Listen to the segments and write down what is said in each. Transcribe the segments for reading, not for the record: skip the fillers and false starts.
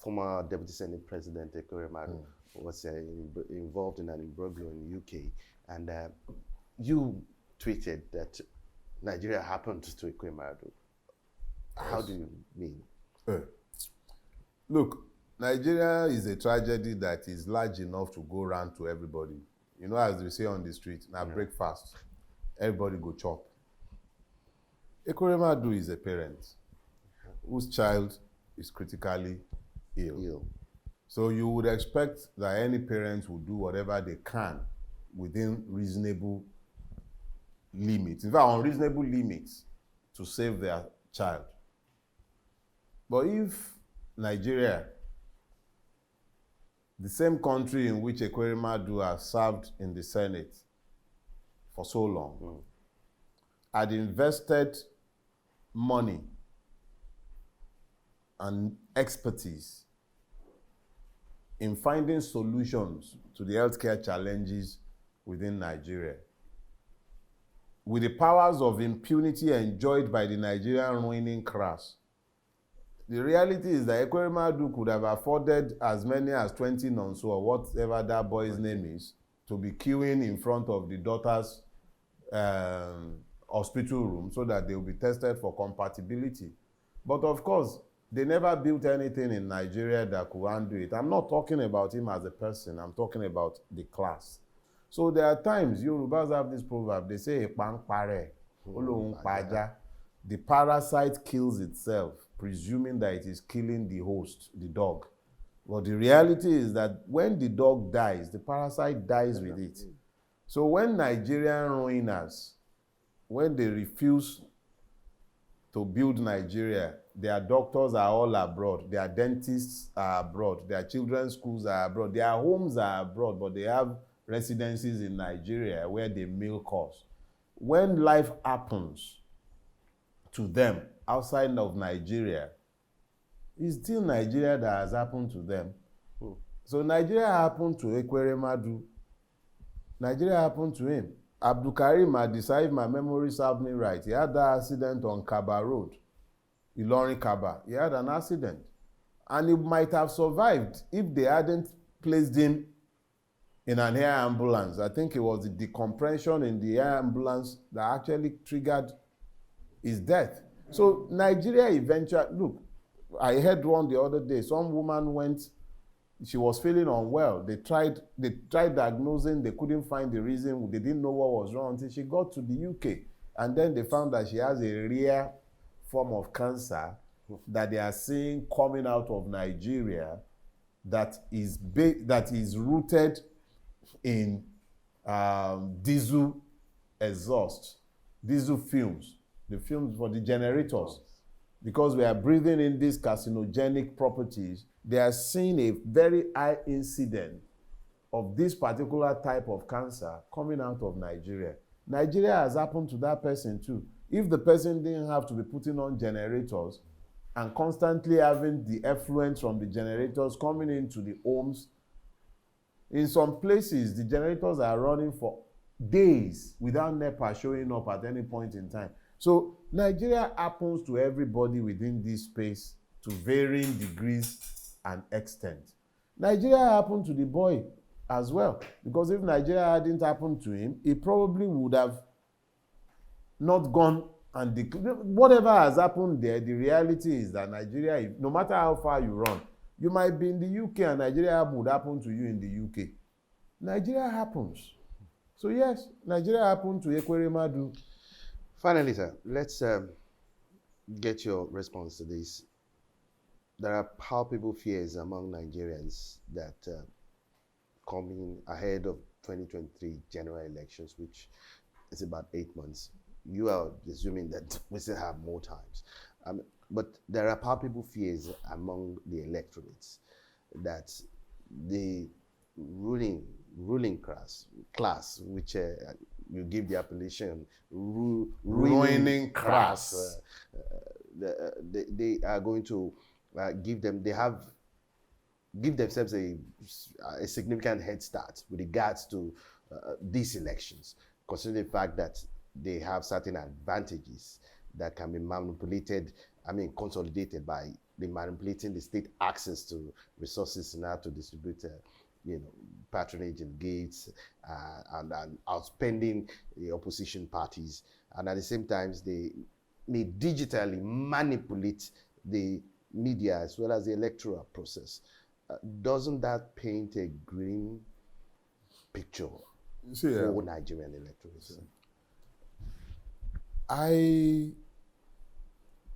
former Deputy Senate President Ekweremadu was involved in an imbroglio in the UK, and you tweeted that Nigeria happened to Ekweremadu. How do you mean? Look, Nigeria is a tragedy that is large enough to go round to everybody. You know, as we say on the street, now breakfast, everybody go chop. Ekweremadu is a parent whose child is critically ill. So you would expect that any parents will do whatever they can within reasonable limits, in fact, unreasonable limits, to save their child. But if Nigeria, the same country in which Ekweremadu has served in the Senate for so long, had invested money and expertise in finding solutions to the healthcare challenges within Nigeria, with the powers of impunity enjoyed by the Nigerian ruling class, the reality is that Ekweremadu could have afforded as many as 20 nonso or whatever that boy's name is to be queuing in front of the daughter's hospital room so that they will be tested for compatibility. But of course, they never built anything in Nigeria that could undo it. I'm not talking about him as a person. I'm talking about the class. So there are times, Yorubas have this proverb, they say, the parasite kills itself, presuming that it is killing the host, the dog. But the reality is that when the dog dies, the parasite dies with it. So when Nigerian ruiners, when they refuse to build Nigeria, their doctors are all abroad, their dentists are abroad, their children's schools are abroad, their homes are abroad, but they have residences in Nigeria where they milk us. When life happens to them outside of Nigeria, it's still Nigeria that has happened to them. So Nigeria happened to Ekweremadu. Nigeria happened to him. Abdul Karim had decided, if my memory serves me right, he had that accident on Kaba Road, Ilorin Kaba. He had an accident. And he might have survived if they hadn't placed him in an air ambulance. I think it was the decompression in the air ambulance that actually triggered his death. So Nigeria eventually, look, I heard one the other day, some woman went, she was feeling unwell. They tried diagnosing, they couldn't find the reason, they didn't know what was wrong until she got to the UK. And then they found that she has a rare form of cancer that they are seeing coming out of Nigeria that is rooted in diesel exhaust, diesel fumes, the fumes for the generators. Because we are breathing in these carcinogenic properties, they are seeing a very high incidence of this particular type of cancer coming out of Nigeria. Nigeria has happened to that person too. If the person didn't have to be putting on generators and constantly having the effluent from the generators coming into the homes, in some places, the generators are running for days without NEPA showing up at any point in time. So Nigeria happens to everybody within this space to varying degrees and extent. Nigeria happened to the boy as well, because if Nigeria hadn't happened to him, he probably would have not gone and whatever has happened there. The reality is that Nigeria, no matter how far you run, you might be in the UK and Nigeria would happen to you in the UK. Nigeria happens. So yes, Nigeria happened to Ekweremadu. Finally, sir, let's get your response to this. There are palpable fears among Nigerians that coming ahead of 2023 general elections, which is about 8 months, you are assuming that we still have more times. But there are palpable fears among the electorates that the ruling class, which you give the appellation ruining class, they are going to give themselves a significant head start with regards to these elections, considering the fact that they have certain advantages that can be manipulated, consolidated by they manipulating the state access to resources now to distribute, patronage and gates, and outspending the opposition parties. And at the same time, they may digitally manipulate the media as well as the electoral process. Doesn't that paint a grim picture for Nigerian electorates? I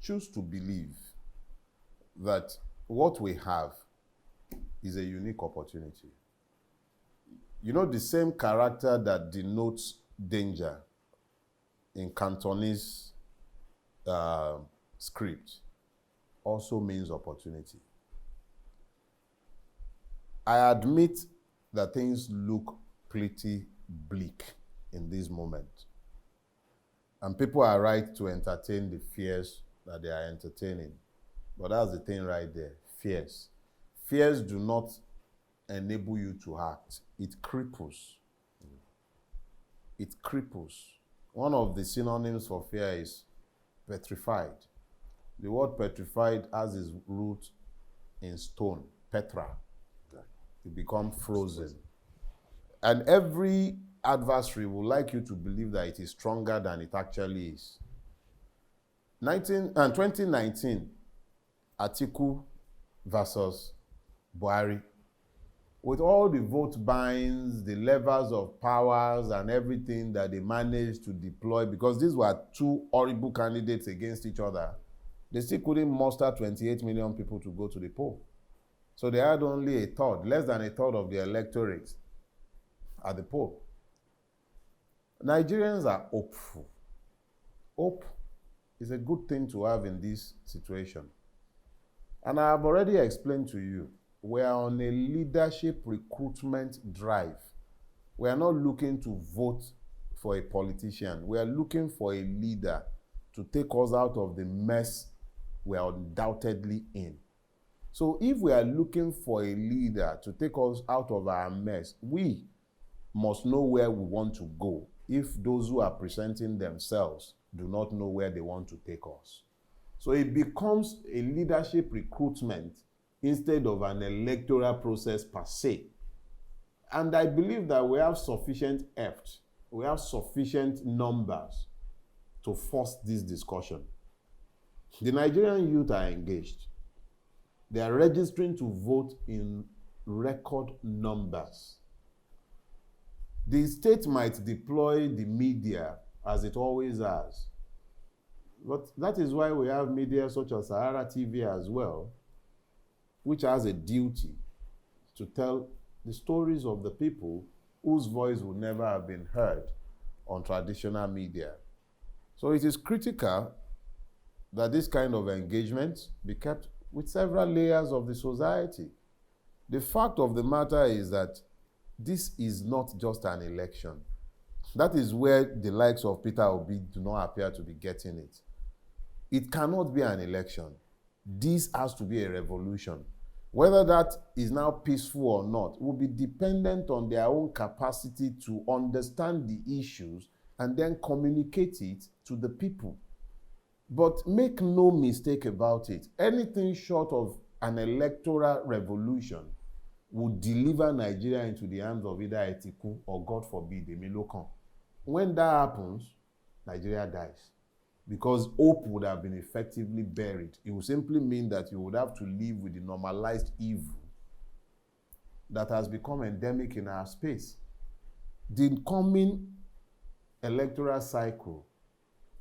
choose to believe that what we have is a unique opportunity. You know, the same character that denotes danger in Cantonese script also means opportunity. I admit that things look pretty bleak in this moment. And people are right to entertain the fears that they are entertaining. But that's the thing right there, fears. Fears do not enable you to act. It cripples. It cripples. One of the synonyms for fear is petrified. The word petrified has its root in stone, petra. It becomes frozen. And every adversary would like you to believe that it is stronger than it actually is. 2019, Atiku versus Buhari, with all the vote buyings, the levers of powers and everything that they managed to deploy, because these were two horrible candidates against each other, they still couldn't muster 28 million people to go to the poll. So they had only a third, less than a third of the electorate at the poll. Nigerians are hopeful. Hope is a good thing to have in this situation. And I have already explained to you, we are on a leadership recruitment drive. We are not looking to vote for a politician. We are looking for a leader to take us out of the mess we are undoubtedly in. So if we are looking for a leader to take us out of our mess, we must know where we want to go if those who are presenting themselves do not know where they want to take us. So it becomes a leadership recruitment instead of an electoral process per se. And I believe that we have sufficient heft, we have sufficient numbers to force this discussion. The Nigerian youth are engaged. They are registering to vote in record numbers. The state might deploy the media as it always has. But that is why we have media such as Sahara TV as well, which has a duty to tell the stories of the people whose voice would never have been heard on traditional media. So it is critical that this kind of engagement be kept with several layers of the society. The fact of the matter is that this is not just an election. That is where the likes of Peter Obi do not appear to be getting it. It cannot be an election. This has to be a revolution. Whether that is now peaceful or not will be dependent on their own capacity to understand the issues and then communicate it to the people. But make no mistake about it, anything short of an electoral revolution would deliver Nigeria into the hands of either Atiku or, God forbid, Emilokan. When that happens, Nigeria dies. Because hope would have been effectively buried. It would simply mean that you would have to live with the normalized evil that has become endemic in our space. The coming electoral cycle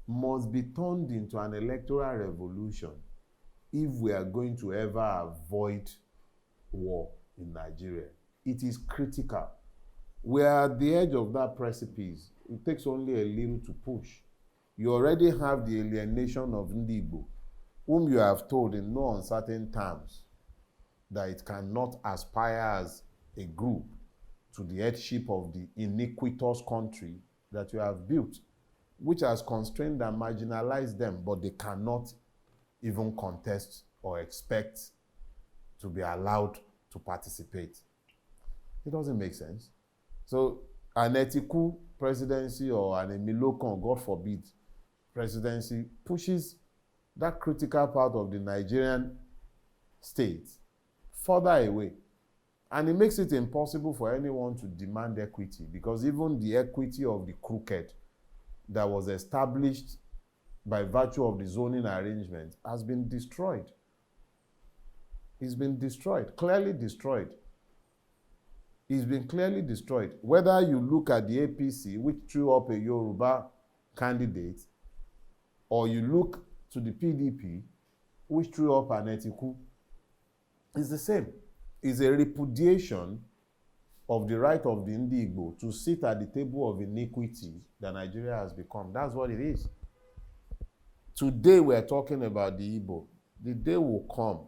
must be turned into an electoral revolution if we are going to ever avoid war in Nigeria. It is critical. We are at the edge of that precipice. It takes only a little to push. You already have the alienation of Ndigbo, whom you have told in no uncertain terms that it cannot aspire as a group to the headship of the iniquitous country that you have built, which has constrained and marginalized them, but they cannot even contest or expect to be allowed to participate. It doesn't make sense. So an Atiku presidency or an Emilokan, God forbid, presidency pushes that critical part of the Nigerian states further away. And it makes it impossible for anyone to demand equity, because even the equity of the crooked that was established by virtue of the zoning arrangement has been destroyed. It's been destroyed, clearly destroyed. It's been clearly destroyed. Whether you look at the APC, which threw up a Yoruba candidate, or you look to the PDP, which threw up an Etiku, it's the same. It's a repudiation of the right of the Ndi-Igbo to sit at the table of iniquity that Nigeria has become. That's what it is. Today we are talking about the Igbo. The day will come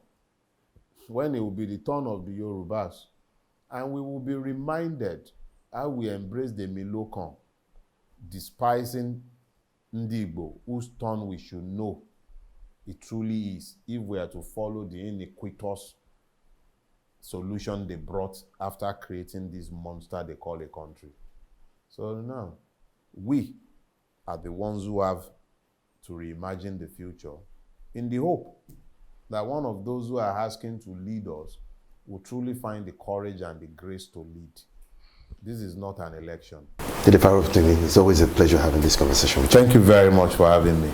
when it will be the turn of the Yorubas, and we will be reminded how we embrace the Milokan, despising Ndi-Igbo, whose turn we should know it truly is, if we are to follow the iniquitous solution they brought after creating this monster they call a country. So now, we are the ones who have to reimagine the future in the hope that one of those who are asking to lead us will truly find the courage and the grace to lead. This is not an election. Dele Farotimi, it's always a pleasure having this conversation with you. Thank you very much for having me.